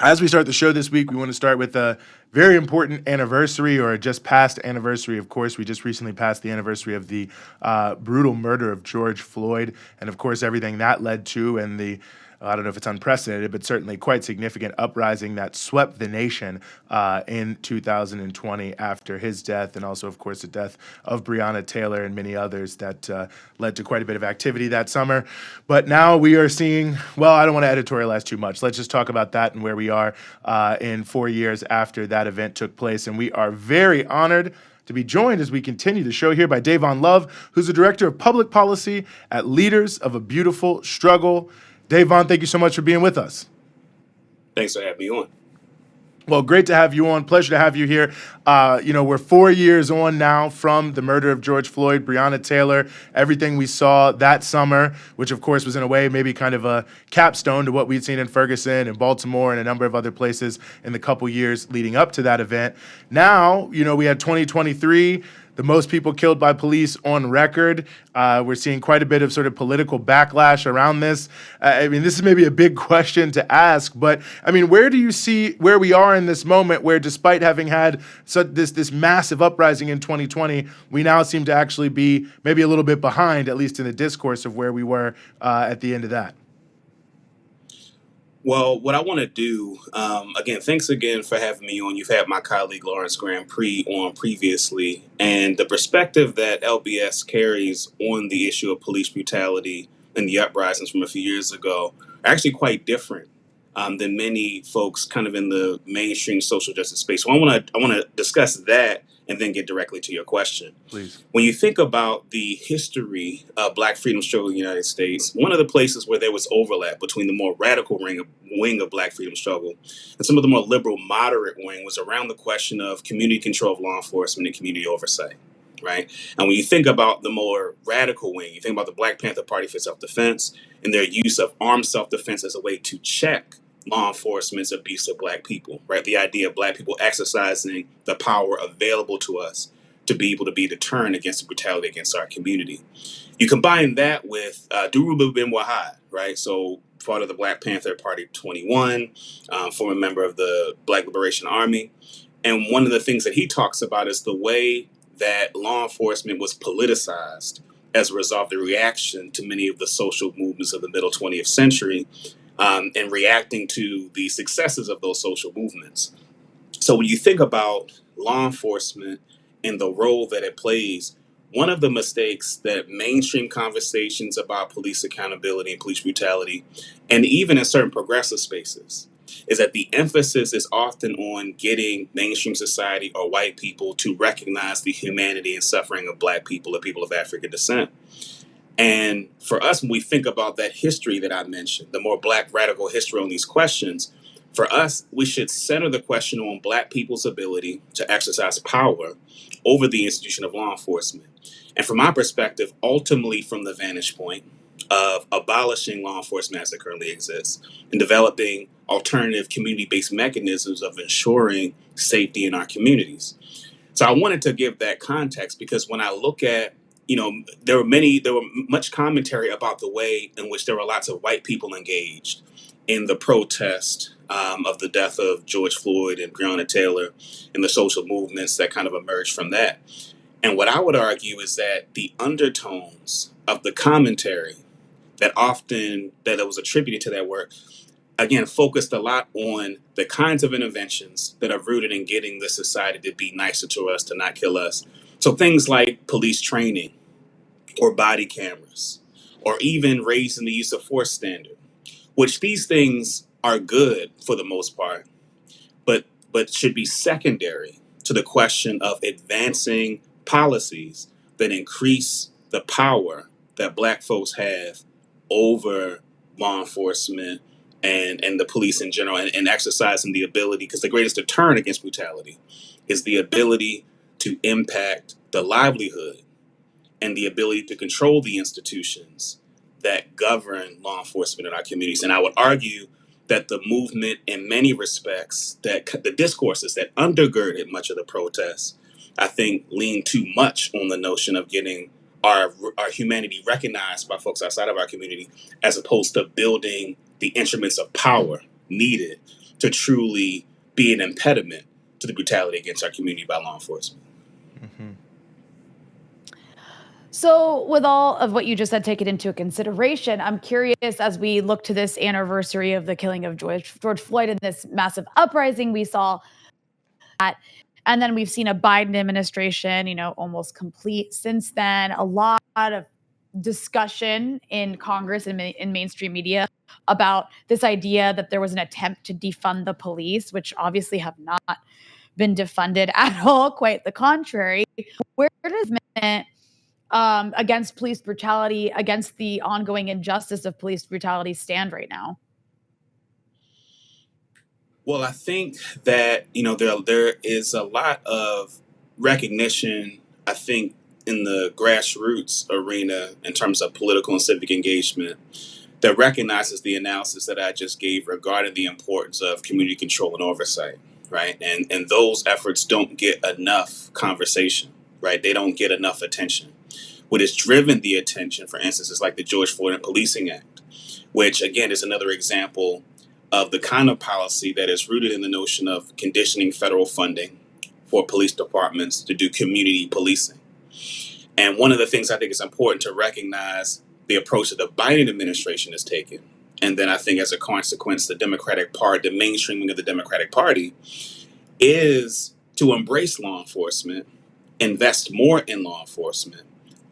As we start the show this week, we want to start with a very important anniversary, or just past anniversary. Of course, we just recently passed the anniversary of the brutal murder of George Floyd, and of course, everything that led to, and the I don't know if it's unprecedented, but certainly quite significant uprising that swept the nation in 2020 after his death, and also, of course, the death of Breonna Taylor and many others that led to quite a bit of activity that summer. But now we are seeing, well, I don't want to editorialize too much. Let's just talk about that and where we are in 4 years after that event took place. And we are very honored to be joined as we continue the show here by Dayvon Love, who's the Director of Public Policy at Leaders of a Beautiful Struggle. Dayvon, thank you so much for being with us. Thanks for having me on. Well, great to have you on. Pleasure to have you here. We're 4 years on now from the murder of George Floyd, Breonna Taylor, everything we saw that summer, which of course was in a way maybe kind of a capstone to what we'd seen in Ferguson and Baltimore and a number of other places in the couple years leading up to that event. Now, we had 2023. The most people killed by police on record. We're seeing quite a bit of sort of political backlash around this. This is maybe a big question to ask, but where do you see where we are in this moment where, despite having had this massive uprising in 2020, we now seem to actually be maybe a little bit behind, at least in the discourse of where we were at the end of that? Well, what I want to do, again, thanks again for having me on. You've had my colleague Lawrence Grand Prix on previously, and the perspective that LBS carries on the issue of police brutality and the uprisings from a few years ago are actually quite different than many folks kind of in the mainstream social justice space. So I want to discuss that and then get directly to your question. Please. When you think about the history of Black freedom struggle in the United States, one of the places where there was overlap between the more radical wing of Black freedom struggle and some of the more liberal moderate wing was around the question of community control of law enforcement and community oversight, right? And when you think about the more radical wing, you think about the Black Panther Party for self-defense and their use of armed self-defense as a way to check law enforcement's abuse of Black people, right? The idea of Black people exercising the power available to us to be able to be deterrent against the brutality against our community. You combine that with Durubu Ben Wahad, right? So part of the Black Panther Party 21, former member of the Black Liberation Army. And one of the things that he talks about is the way that law enforcement was politicized as a result of the reaction to many of the social movements of the middle 20th century, and reacting to the successes of those social movements. So when you think about law enforcement and the role that it plays, one of the mistakes that mainstream conversations about police accountability and police brutality, and even in certain progressive spaces, is that the emphasis is often on getting mainstream society or white people to recognize the humanity and suffering of Black people or people of African descent. And for us, when we think about that history that I mentioned, the more Black radical history on these questions, for us, we should center the question on Black people's ability to exercise power over the institution of law enforcement. And from my perspective, ultimately from the vantage point of abolishing law enforcement as it currently exists and developing alternative community-based mechanisms of ensuring safety in our communities. So I wanted to give that context because when I look at there were much commentary about the way in which there were lots of white people engaged in the protest of the death of George Floyd and Breonna Taylor and the social movements that kind of emerged from that. And what I would argue is that the undertones of the commentary that was attributed to that work, again, focused a lot on the kinds of interventions that are rooted in getting the society to be nicer to us, to not kill us. So things like police training, or body cameras, or even raising the use of force standard, which these things are good for the most part, but should be secondary to the question of advancing policies that increase the power that Black folks have over law enforcement and the police in general, and exercising the ability, because the greatest deterrent against brutality is the ability to impact the livelihood and the ability to control the institutions that govern law enforcement in our communities. And I would argue that the movement, in many respects, that the discourses that undergirded much of the protests, I think lean too much on the notion of getting our humanity recognized by folks outside of our community, as opposed to building the instruments of power needed to truly be an impediment to the brutality against our community by law enforcement. Mm-hmm. So, with all of what you just said taken into consideration, I'm curious as we look to this anniversary of the killing of George Floyd and this massive uprising we saw that, and then we've seen a Biden administration, almost complete since then. A lot of discussion in Congress and in mainstream media about this idea that there was an attempt to defund the police, which obviously have not been defunded at all. Quite the contrary. Where does against police brutality, against the ongoing injustice of police brutality stand right now? Well, I think that there is a lot of recognition, I think, in the grassroots arena in terms of political and civic engagement that recognizes the analysis that I just gave regarding the importance of community control and oversight, right? And those efforts don't get enough conversation, right? They don't get enough attention. What has driven the attention, for instance, is like the George Floyd and Policing Act, which again is another example of the kind of policy that is rooted in the notion of conditioning federal funding for police departments to do community policing. And one of the things I think is important to recognize the approach that the Biden administration has taken. And then I think as a consequence, the Democratic Party, the mainstreaming of the Democratic Party is to embrace law enforcement, invest more in law enforcement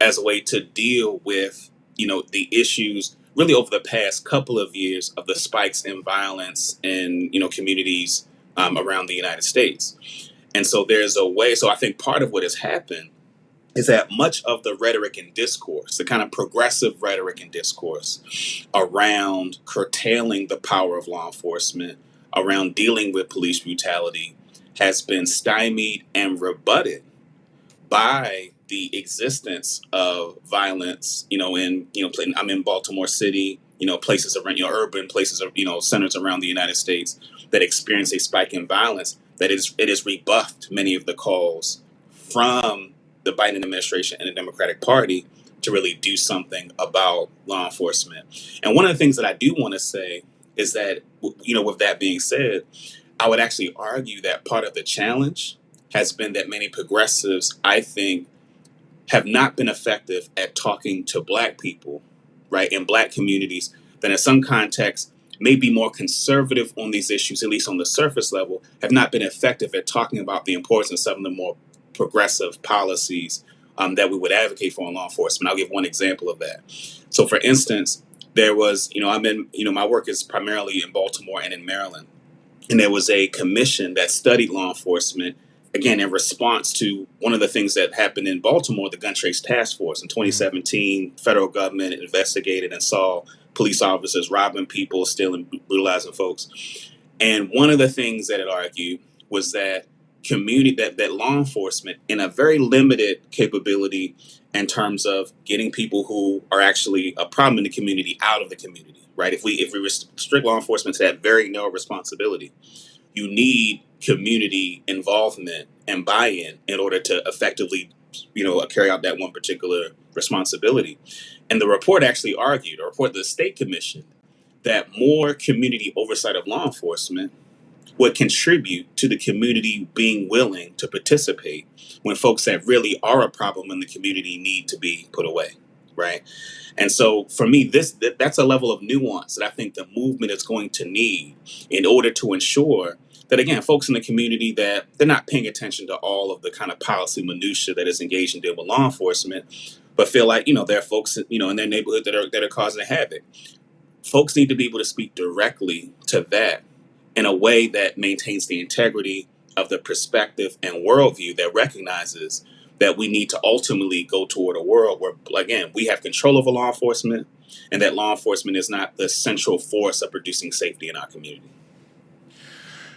as a way to deal with, the issues really over the past couple of years of the spikes in violence in, communities around the United States. And so there's a way, so I think part of what has happened is that much of the rhetoric and discourse, the kind of progressive rhetoric and discourse around curtailing the power of law enforcement, around dealing with police brutality, has been stymied and rebutted by the existence of violence, I'm in Baltimore City, places around, urban places, centers around the United States that experience a spike in violence, that it is rebuffed many of the calls from the Biden administration and the Democratic Party to really do something about law enforcement. And one of the things that I do want to say is that, with that being said, I would actually argue that part of the challenge has been that many progressives, I think, have not been effective at talking to Black people, right, in Black communities that in some contexts may be more conservative on these issues, at least on the surface level, have not been effective at talking about the importance of some of the more progressive policies that we would advocate for in law enforcement. I'll give one example of that. So, for instance, there was, my work is primarily in Baltimore and in Maryland. And there was a commission that studied law enforcement, again, in response to one of the things that happened in Baltimore, the Gun Trace Task Force. In 2017, federal government investigated and saw police officers robbing people, stealing, brutalizing folks. And one of the things that it argued was that that law enforcement, in a very limited capability in terms of getting people who are actually a problem in the community out of the community, right? If we restrict law enforcement to that very narrow responsibility, you need community involvement and buy-in in order to effectively, carry out that one particular responsibility. And the report actually argued, or report of the state commission, that more community oversight of law enforcement would contribute to the community being willing to participate when folks that really are a problem in the community need to be put away, right? And so for me, that's a level of nuance that I think the movement is going to need in order to ensure that, again, folks in the community, that they're not paying attention to all of the kind of policy minutia that is engaged in dealing with law enforcement, but feel like, there are folks, in their neighborhood that are causing havoc. Folks need to be able to speak directly to that in a way that maintains the integrity of the perspective and worldview that recognizes that we need to ultimately go toward a world where, again, we have control over law enforcement and that law enforcement is not the central force of producing safety in our community.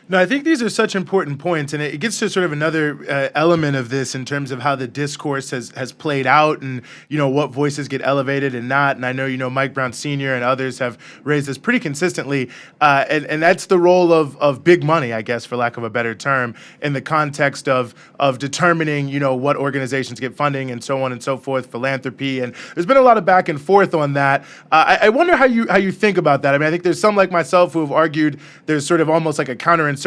No, I think these are such important points, and it gets to sort of another element of this in terms of how the discourse has played out, and what voices get elevated and not. And I know Mike Brown Sr. and others have raised this pretty consistently, and that's the role of big money, I guess, for lack of a better term, in the context of determining what organizations get funding and so on and so forth, philanthropy, and there's been a lot of back and forth on that. I wonder how you think about that. I mean, I think there's some like myself who have argued there's sort of almost like a counterinsurgency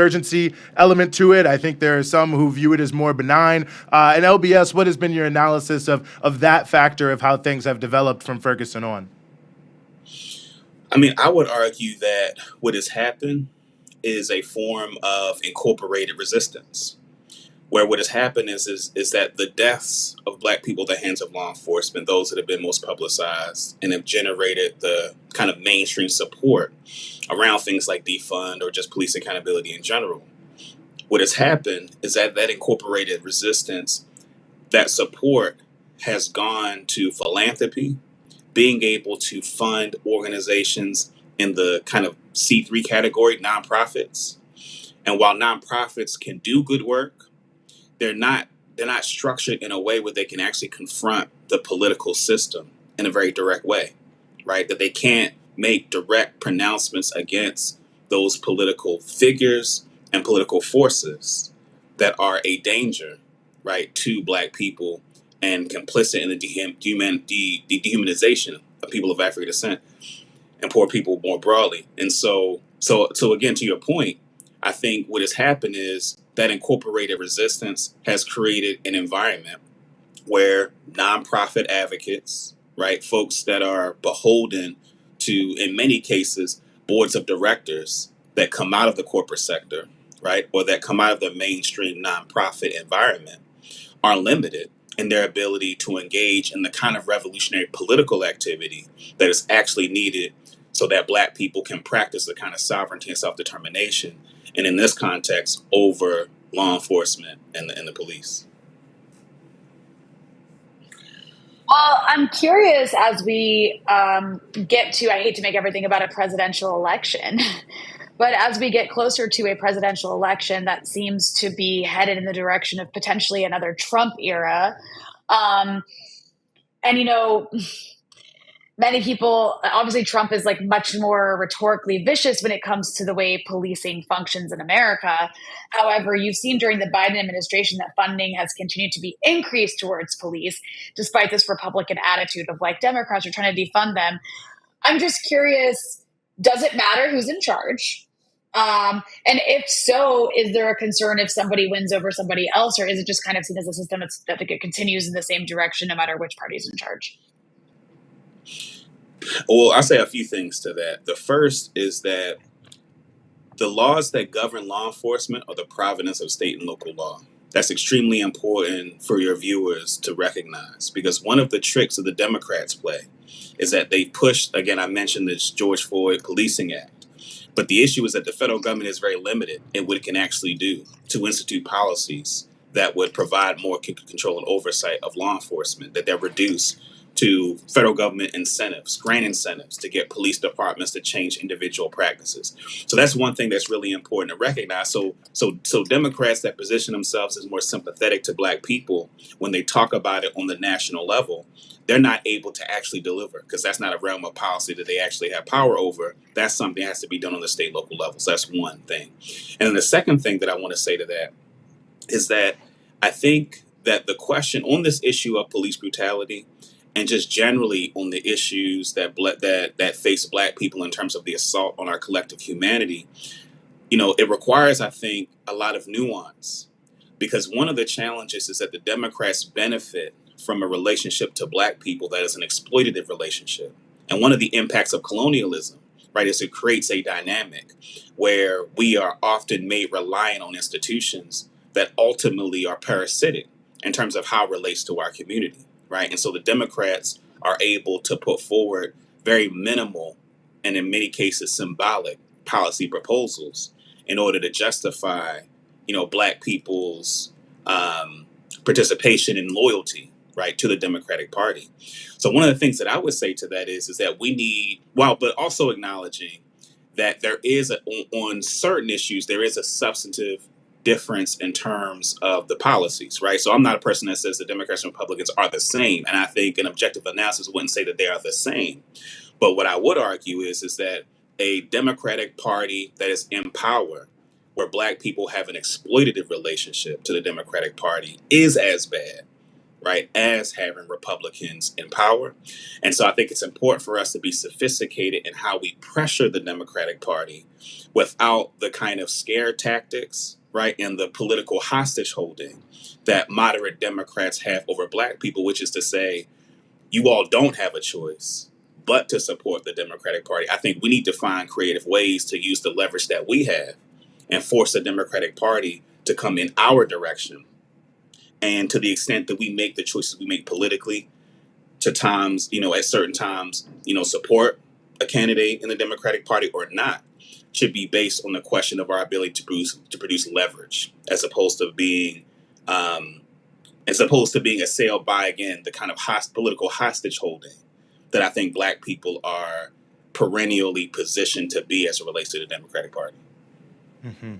element to it. I think there are some who view it as more benign. And LBS, what has been your analysis of that factor of how things have developed from Ferguson on? I mean, I would argue that what has happened is a form of incorporated resistance, where what has happened is that the deaths of Black people at the hands of law enforcement, those that have been most publicized and have generated the kind of mainstream support around things like defund or just police accountability in general. What has happened is that incorporated resistance, that support has gone to philanthropy, being able to fund organizations in the kind of C3 category, nonprofits. And while nonprofits can do good work, they're not structured in a way where they can actually confront the political system in a very direct way, right? That they can't make direct pronouncements against those political figures and political forces that are a danger, right, to Black people and complicit in the dehumanization of people of African descent and poor people more broadly. And so again, to your point, I think what has happened is that incorporated resistance has created an environment where nonprofit advocates, right, folks that are beholden to, in many cases, boards of directors that come out of the corporate sector, right, or that come out of the mainstream nonprofit environment, are limited in their ability to engage in the kind of revolutionary political activity that is actually needed so that Black people can practice the kind of sovereignty and self-determination, and in this context, over law enforcement and the police. Well, I'm curious as we get to, I hate to make everything about a presidential election, but as we get closer to a presidential election that seems to be headed in the direction of potentially another Trump era. Many people, obviously Trump is like much more rhetorically vicious when it comes to the way policing functions in America. However, you've seen during the Biden administration that funding has continued to be increased towards police, despite this Republican attitude of like Democrats are trying to defund them. I'm just curious, does it matter who's in charge? And if so, is there a concern if somebody wins over somebody else, or is it just kind of seen as a system that it continues in the same direction no matter which party's in charge? Well, I'll say a few things to that. The first is that the laws that govern law enforcement are the provenance of state and local law. That's extremely important for your viewers to recognize, because one of the tricks of the Democrats play is that they pushed, again, I mentioned this George Floyd Policing Act, but the issue is that the federal government is very limited in what it can actually do to institute policies that would provide more control and oversight of law enforcement, that they're reduced to federal government incentives, grant incentives to get police departments to change individual practices. So that's one thing that's really important to recognize. So Democrats that position themselves as more sympathetic to Black people, when they talk about it on the national level, they're not able to actually deliver, because that's not a realm of policy that they actually have power over. That's something that has to be done on the state, local levels. That's one thing. And then the second thing that I want to say to that is that I think that the question on this issue of police brutality, and just generally on the issues that face Black people in terms of the assault on our collective humanity, it requires, I think, a lot of nuance. Because one of the challenges is that the Democrats benefit from a relationship to Black people that is an exploitative relationship. And one of the impacts of colonialism, right, is it creates a dynamic where we are often made reliant on institutions that ultimately are parasitic in terms of how it relates to our community. Right. And so the Democrats are able to put forward very minimal and in many cases symbolic policy proposals in order to justify, Black people's participation and loyalty, right, to the Democratic Party. So one of the things that I would say to that is that we need, but also acknowledging that there is on certain issues, there is a substantive difference in terms of the policies, right? So I'm not a person that says the Democrats and Republicans are the same. And I think an objective analysis wouldn't say that they are the same. But what I would argue is that a Democratic Party that is in power, where Black people have an exploitative relationship to the Democratic Party, is as bad, right, as having Republicans in power. And so I think it's important for us to be sophisticated in how we pressure the Democratic Party without the kind of scare tactics, right, and the political hostage holding that moderate Democrats have over Black people, which is to say, you all don't have a choice but to support the Democratic Party. I think we need to find creative ways to use the leverage that we have and force the Democratic Party to come in our direction. And to the extent that we make the choices we make politically, to times, at certain times, support a candidate in the Democratic Party or not, should be based on the question of our ability to produce leverage, as opposed to being assailed by, again, the kind of political hostage holding that I think Black people are perennially positioned to be as it relates to the Democratic Party. Mm-hmm.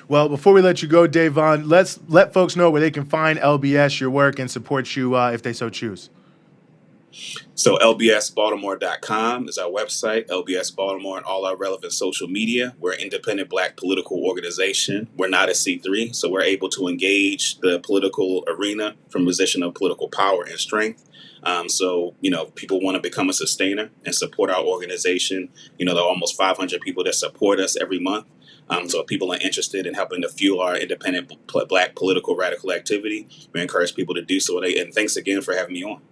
Well, before we let you go, Dayvon, let's let folks know where they can find LBS, your work, and support you if they so choose. So lbsbaltimore.com is our website, LBS Baltimore, and all our relevant social media. We're an independent Black political organization. We're not a C3, so we're able to engage the political arena from a position of political power and strength. So, people want to become a sustainer and support our organization. There are almost 500 people that support us every month. So if people are interested in helping to fuel our independent Black political radical activity, we encourage people to do so. And thanks again for having me on.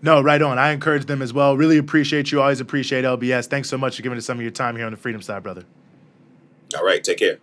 No, right on. I encourage them as well. Really appreciate you. Always appreciate LBS. Thanks so much for giving us some of your time here on the Freedom Side, brother. All right. Take care.